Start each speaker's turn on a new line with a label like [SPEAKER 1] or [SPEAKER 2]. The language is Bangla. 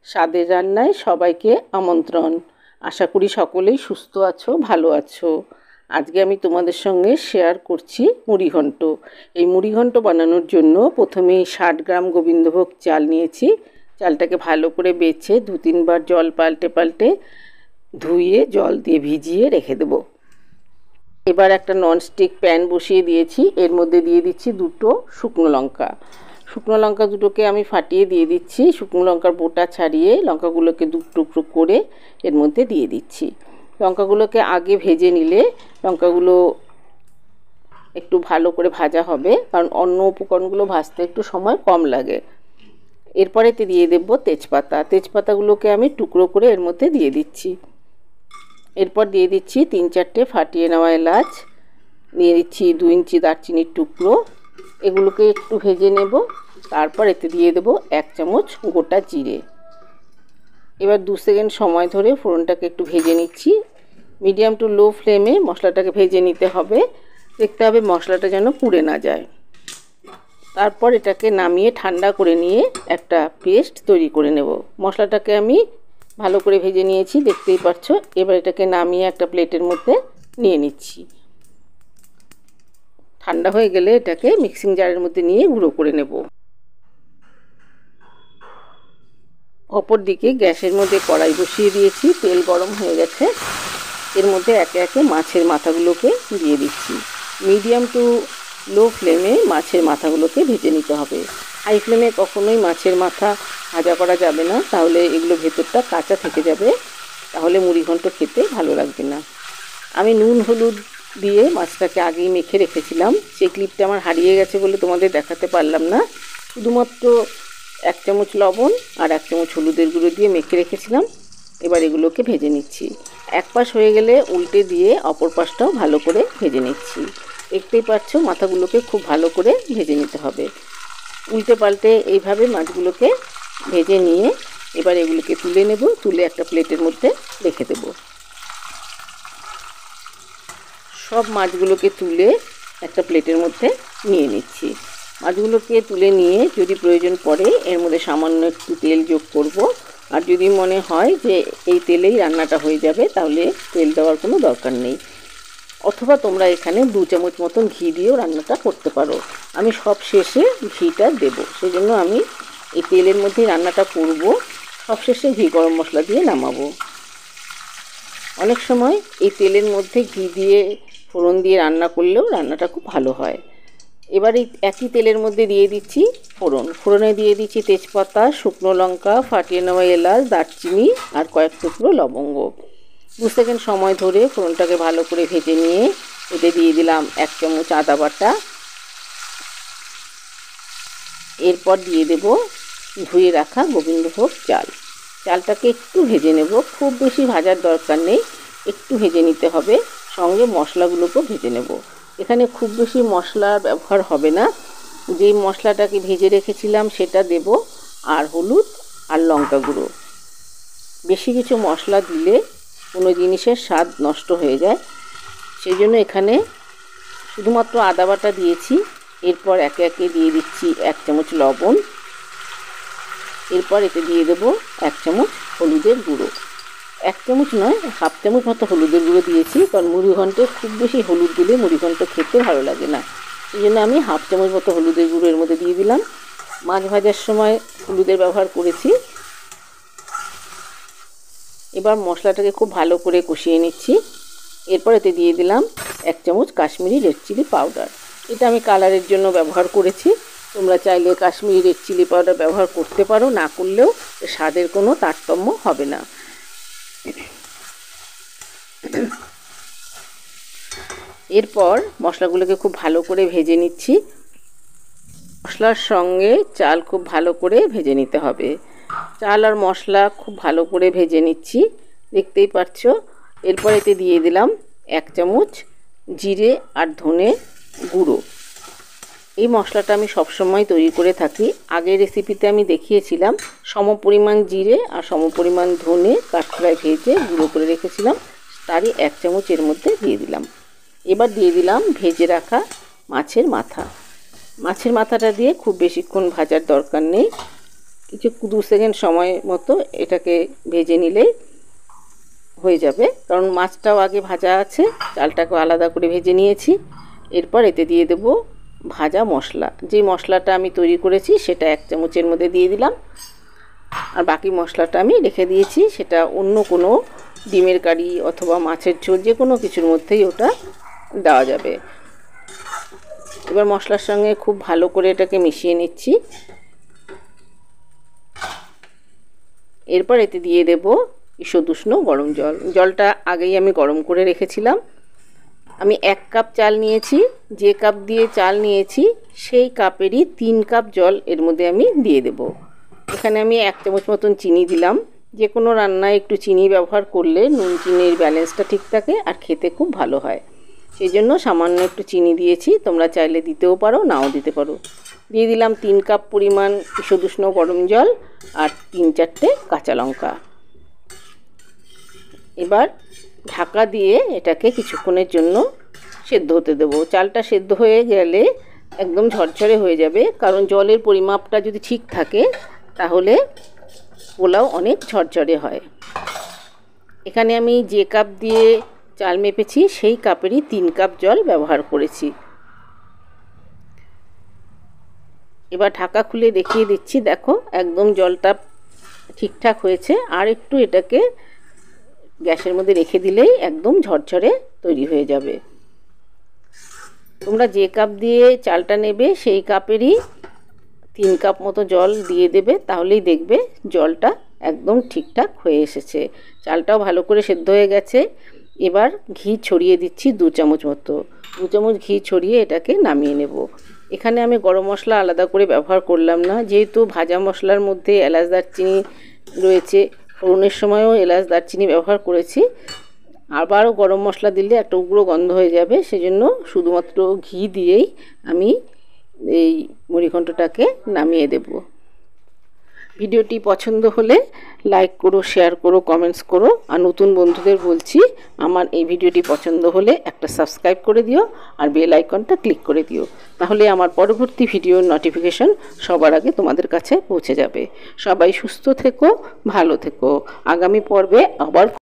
[SPEAKER 1] স্বাদের রান্নায় সবাইকে আমন্ত্রণ। আশা করি সকলেই সুস্থ আছো, ভালো আছো। আজকে আমি তোমাদের সঙ্গে শেয়ার করছি মুড়িঘণ্ট। এই মুড়িঘণ্ট বানানোর জন্য প্রথমেই 60 গ্রাম গোবিন্দভোগ চাল নিয়েছি। চালটাকে ভালো করে বেছে 2-3 বার জল পাল্টে পাল্টে ধুয়ে জল দিয়ে ভিজিয়ে রেখে দেবো। এবার একটা ননস্টিক প্যান বসিয়ে দিয়েছি, এর মধ্যে দিয়ে দিচ্ছি 2টো শুকনো লঙ্কা। শুকনো লঙ্কা দুটোকে আমি ফাটিয়ে দিয়ে দিচ্ছি। শুকনো লঙ্কার বোটা ছাড়িয়ে লঙ্কাগুলোকে 2 টুকরো করে এর মধ্যে দিয়ে দিচ্ছি। লঙ্কাগুলোকে আগে ভেজে নিলে লঙ্কাগুলো একটু ভালো করে ভাজা হবে, কারণ অন্য উপকরণগুলো ভাজতে একটু সময় কম লাগে। এরপরে দিয়ে দেব তেজপাতা। তেজপাতাগুলোকে আমি টুকরো করে এর মধ্যে দিয়ে দিচ্ছি। এরপর দিয়ে দিচ্ছি 3-4টে ফাটিয়ে নেওয়া এলাচ, দিয়ে দিচ্ছি 2 ইঞ্চি দারচিনির টুকরো। এগুলোকে একটু ভেজে নেব। তারপর এতে দিয়ে দেব 1 চামচ গোটা জিরে। এবার 2 সেকেন্ড সময় ধরে ফোড়নটাকে একটু ভেজে নিচ্ছি। মিডিয়াম টু লো ফ্লেমে মশলাটাকে ভেজে নিতে হবে। দেখতে হবে মশলাটা যেন পুড়ে না যায়। তারপর এটাকে নামিয়ে ঠান্ডা করে নিয়ে একটা পেস্ট তৈরি করে নেব। মশলাটাকে আমি ভালো করে ভেজে নিয়েছি, দেখতেই পাচ্ছ। এবার এটাকে নামিয়ে একটা প্লেটের মধ্যে নিয়ে নিচ্ছি। ঠান্ডা হয়ে গেলে এটাকে মিক্সিং জারের মধ্যে নিয়ে গুঁড়ো করে নেব। অপর দিকে গ্যাসের মধ্যে কড়াই বসিয়ে দিয়েছি, তেল গরম হয়ে গেছে। এর মধ্যে একে একে মাছের মাথাগুলোকে দিয়ে দিচ্ছি। মিডিয়াম টু লো ফ্লেমে মাছের মাথাগুলোকে ভেজে নিতে হবে। হাই ফ্লেমে কখনোই মাছের মাথা ভাজা করা যাবে না, তাহলে এগুলো ভেতরটা কাঁচা থেকে যাবে, তাহলে মুড়িঘণ্ট খেতে ভালো লাগবে না। আমি নুন হলুদ দিয়ে মাছটাকে আগেই মেখে রেখেছিলাম। সেই ক্লিপটা আমার হারিয়ে গেছে বলে তোমাদের দেখাতে পারলাম না। শুধুমাত্র 1 চামচ লবণ আর 1 চামচ হলুদের গুঁড়ো দিয়ে মেখে রেখেছিলাম। এবার এগুলোকে ভেজে নিচ্ছি। এক পাশ হয়ে গেলে উল্টে দিয়ে অপর পাশটাও ভালো করে ভেজে নিচ্ছি। দেখতেই পাচ্ছ মাথাগুলোকে খুব ভালো করে ভেজে নিতে হবে। উল্টে পাল্টে এইভাবে মাছগুলোকে ভেজে নিয়ে এবার এগুলোকে তুলে নেব। তুলে একটা প্লেটের মধ্যে রেখে দেব। সব মাছগুলোকে তুলে একটা প্লেটের মধ্যে নিয়ে নিচ্ছি। মাছগুলোকে তুলে নিয়ে যদি প্রয়োজন পড়ে এর মধ্যে সামান্য একটু তেল যোগ করব। আর যদি মনে হয় যে এই তেলেই রান্নাটা হয়ে যাবে, তাহলে তেল দেওয়ার কোনো দরকার নেই। অথবা তোমরা এখানে 2 চামচ মতন ঘি দিয়েও রান্নাটা করতে পারো। আমি সব শেষে ঘিটা দেব, সেই জন্য আমি এই তেলের মধ্যেই রান্নাটা করব। সব শেষে ঘি গরম মশলা দিয়ে নামাবো। অনেক সময় এই তেলের মধ্যে ঘি দিয়ে ফোড়ন দিয়ে রান্না করলেও রান্নাটা খুব ভালো হয়। এবার এই একই তেলের মধ্যে দিয়ে দিচ্ছি ফোড়ন। ফোড়নে দিয়ে দিচ্ছি তেজপাতা, শুকনো লঙ্কা, ফাটিয়ে নেওয়া এলাচ, দারচিনি আর কয়েক টুকরো লবঙ্গ। 2 সেকেন্ড সময় ধরে ফোড়নটাকে ভালো করে ভেজে নিয়ে এতে দিয়ে দিলাম 1 চামচ আদা বাটা। এরপর দিয়ে দেব ধুয়ে রাখা গোবিন্দভোগ চাল। চালটাকে একটু ভেজে নেব, খুব বেশি ভাজার দরকার নেই, একটু ভেজে নিতে হবে। সঙ্গে মশলাগুলোকেও ভেজে নেব। এখানে খুব বেশি মশলার ব্যবহার হবে না। যেই মশলাটাকে ভেজে রেখেছিলাম সেটা দেব, আর হলুদ আর লঙ্কা গুঁড়ো। বেশি কিছু মশলা দিলে কোনো জিনিসের স্বাদ নষ্ট হয়ে যায়, সেই জন্য এখানে শুধুমাত্র আদা বাটা দিয়েছি। এরপর একে একে দিয়ে দিচ্ছি 1 চামচ লবণ। এরপর এতে দিয়ে দেব 1 চামচ হলুদের গুঁড়ো। 1 চামচ নয়, 1/2 চামচ মতো হলুদের গুঁড়ো দিয়েছি, কারণ মুড়িঘণ্টে খুব বেশি হলুদ দিলে মুড়িঘণ্ট খেতে ভালো লাগে না। এই জন্য আমি 1/2 চামচ মতো হলুদের গুঁড়ো এর মধ্যে দিয়ে দিলাম। মাছ ভাজার সময় হলুদের ব্যবহার করেছি। এবার মশলাটাকে খুব ভালো করে কষিয়ে নিচ্ছি। এরপর এতে দিয়ে দিলাম 1 চামচ কাশ্মীরি রেড চিলি পাউডার। এটা আমি কালারের জন্য ব্যবহার করেছি। তোমরা চাইলে কাশ্মীরি রেড চিলি পাউডার ব্যবহার করতে পারো, না করলেও স্বাদের কোনো তারতম্য হবে না। এরপর মশলাগুলোকে খুব ভালো করে ভেজে নিচ্ছি। মশলার সঙ্গে চাল খুব ভালো করে ভেজে নিতে হবে। চাল আর মশলা খুব ভালো করে ভেজে নিচ্ছি, দেখতেই পাচ্ছ। এরপর এতে দিয়ে দিলাম 1 চামচ জিরে আর ধনে গুঁড়ো। এই মশলাটা আমি সবসময় তৈরি করে থাকি। আগের রেসিপিতে আমি দেখিয়েছিলাম সমপরিমাণ জিরে আর সমপরিমাণ ধনে কাঠখোলায় ভেজে গুঁড়ো করে রেখেছিলাম, তারই 1 চামচ এর মধ্যে দিয়ে দিলাম। এবার দিয়ে দিলাম ভেজে রাখা মাছের মাথা। মাছের মাথাটা দিয়ে খুব বেশিক্ষণ ভাজার দরকার নেই, কিছু 2 সেকেন্ড সময় মতো এটাকে ভেজে নিলেই হয়ে যাবে, কারণ মাছটাও আগে ভাজা আছে, চালটাকে আলাদা করে ভেজে নিয়েছি। এরপর এতে দিয়ে দেব ভাজা মশলা। যে মশলাটা আমি তৈরি করেছি সেটা 1 চামচের মধ্যে দিয়ে দিলাম, আর বাকি মশলাটা আমি রেখে দিয়েছি, সেটা অন্য কোনো ডিমের কারি অথবা মাছের ঝোল যে কোনো কিছুর মধ্যেই ওটা দেওয়া যাবে। এবার মশলার সঙ্গে খুব ভালো করে এটাকে মিশিয়ে নিচ্ছি। এরপর এতে দিয়ে দেব ঈষৎ উষ্ণ গরম জল। জলটা আগেই আমি গরম করে রেখেছিলাম। আমি 1 কাপ চাল নিয়েছি, যে কাপ দিয়ে চাল নিয়েছি সেই কাপেরই 3 কাপ জল এর মধ্যে আমি দিয়ে দেব। এখানে আমি 1 চামচ মতন চিনি দিলাম। যে কোনো রান্নায় একটু চিনি ব্যবহার করলে নুন চিনির ব্যালেন্সটা ঠিক থাকে আর খেতে খুব ভালো হয়, সেই জন্য সামান্য একটু চিনি দিয়েছি। তোমরা চাইলে দিতেও পারো, নাও দিতে পারো। দিয়ে দিলাম 3 কাপ পরিমাণ ঈষৎ উষ্ণ গরম জল আর 3-4টে কাঁচা লঙ্কা। এবার ঢাকা দিয়ে এটাকে কিছুক্ষণের জন্য সেদ্ধ হতে দেবো। চালটা সেদ্ধ হয়ে গেলে একদম ঝরঝরে হয়ে যাবে, কারণ জলের পরিমাপটা যদি ঠিক থাকে তাহলে পোলাও অনেক ঝরঝরে হয়। এখানে আমি যে কাপ দিয়ে চাল মেপেছি সেই কাপেরই 3 কাপ জল ব্যবহার করেছি। এবার ঢাকা খুলে দেখিয়ে দিচ্ছি, দেখো একদম জলটা ঠিকঠাক হয়েছে। আর একটু এটাকে গ্যাসের মধ্যে রেখে দিলেই একদম ঝরঝরে তৈরি হয়ে যাবে। তোমরা যে কাপ দিয়ে চালটা নেবে সেই কাপেরই 3 কাপ মতো জল দিয়ে দেবে, তাহলেই দেখবে জলটা একদম ঠিকঠাক হয়ে এসেছে। চালটাও ভালো করে সেদ্ধ হয়ে গেছে। এবার ঘি ছড়িয়ে দিচ্ছি 2 চামচ মতো। 2 চামচ ঘি ছড়িয়ে এটাকে নামিয়ে নেব। এখানে আমি গরম মশলা আলাদা করে ব্যবহার করলাম না, যেহেতু ভাজা মশলার মধ্যে এলাচ দারচিনি রয়েছে, ফোড়নের সময়ও এলাচ দারচিনি ব্যবহার করেছি। আবারও গরম মশলা দিলে একটা উগ্র গন্ধ হয়ে যাবে, সেজন্য শুধুমাত্র ঘি দিয়েই আমি এই মুড়িঘণ্টটাকে নামিয়ে দেব। ভিডিওটি পছন্দ হলে লাইক করো, শেয়ার করো, কমেন্টস করো। আর নতুন বন্ধুদের বলছি, আমার এই ভিডিওটি পছন্দ হলে একটা সাবস্ক্রাইব করে দিও আর বেল আইকনটা ক্লিক করে দিও, তাহলে আমার পরবর্তী ভিডিওর নোটিফিকেশন সবার আগে তোমাদের কাছে পৌঁছে যাবে। সবাই সুস্থ থেকো, ভালো থেকো। আগামী পর্বে আবার